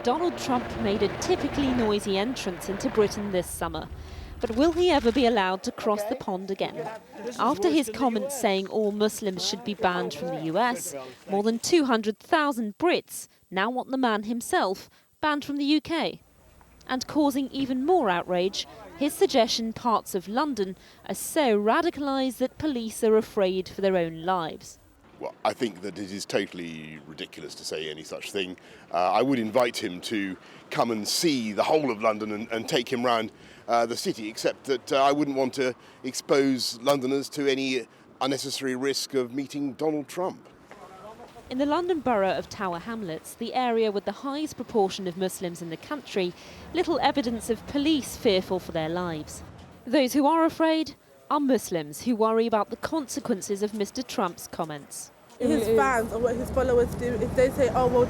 Donald Trump made a typically noisy entrance into Britain this summer. But will he ever be allowed to cross the pond again? After his comments saying all Muslims should be banned from the US, more than 200,000 Brits now want the man himself banned from the UK. And causing even more outrage, his suggestion parts of London are so radicalised that police are afraid for their own lives. Well, I think that it is totally ridiculous to say any such thing. I would invite him to come and see the whole of London and take him round the city, except that I wouldn't want to expose Londoners to any unnecessary risk of meeting Donald Trump. In the London borough of Tower Hamlets, the area with the highest proportion of Muslims in the country, little evidence of police fearful for their lives. Those who are afraid are Muslims who worry about the consequences of Mr. Trump's comments. His fans or what his followers do, if they say, oh, well,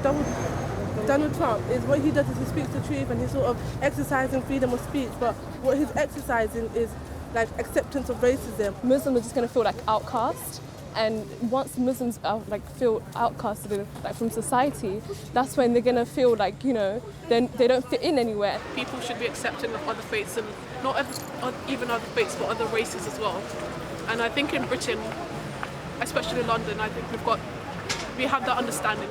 Donald Trump, is what he does is he speaks the truth and he's sort of exercising freedom of speech, but what he's exercising is like acceptance of racism. Muslims are just going to feel like outcast, and once Muslims are feel outcasted from society, that's when they're going to feel like, you know, then they don't fit in anywhere. People should be accepting of other faiths, and not even other faiths but other races as well. And I think in Britain, especially in London, I think we have that understanding.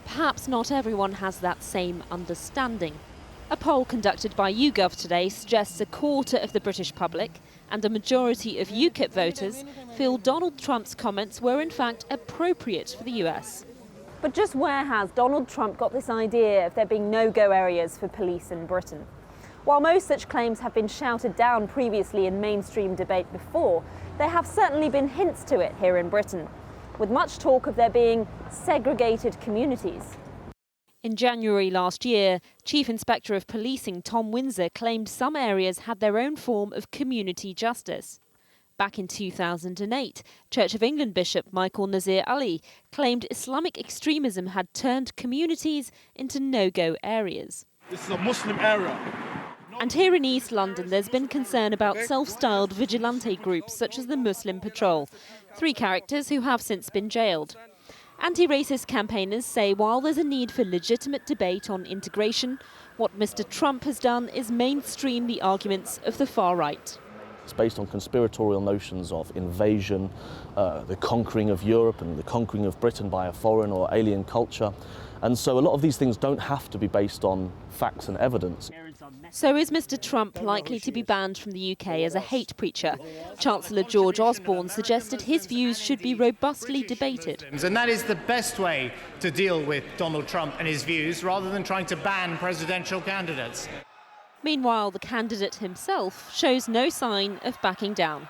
Perhaps not everyone has that same understanding. A poll conducted by YouGov today suggests a quarter of the British public and a majority of UKIP voters feel Donald Trump's comments were in fact appropriate for the US. But just where has Donald Trump got this idea of there being no-go areas for police in Britain? While most such claims have been shouted down previously in mainstream debate before, there have certainly been hints to it here in Britain, with much talk of there being segregated communities. In January last year, Chief Inspector of Policing Tom Windsor claimed some areas had their own form of community justice. Back in 2008, Church of England Bishop Michael Nazir Ali claimed Islamic extremism had turned communities into no-go areas. This is a Muslim area. And here in East London, there's been concern about self-styled vigilante groups such as the Muslim Patrol, 3 characters who have since been jailed. Anti-racist campaigners say while there's a need for legitimate debate on integration, what Mr. Trump has done is mainstream the arguments of the far right. It's based on conspiratorial notions of invasion, the conquering of Europe and the conquering of Britain by a foreign or alien culture. And so a lot of these things don't have to be based on facts and evidence. So is Mr. Trump likely to be banned from the UK as a hate preacher? Chancellor George Osborne suggested his views should be robustly debated. And that is the best way to deal with Donald Trump and his views, rather than trying to ban presidential candidates. Meanwhile, the candidate himself shows no sign of backing down.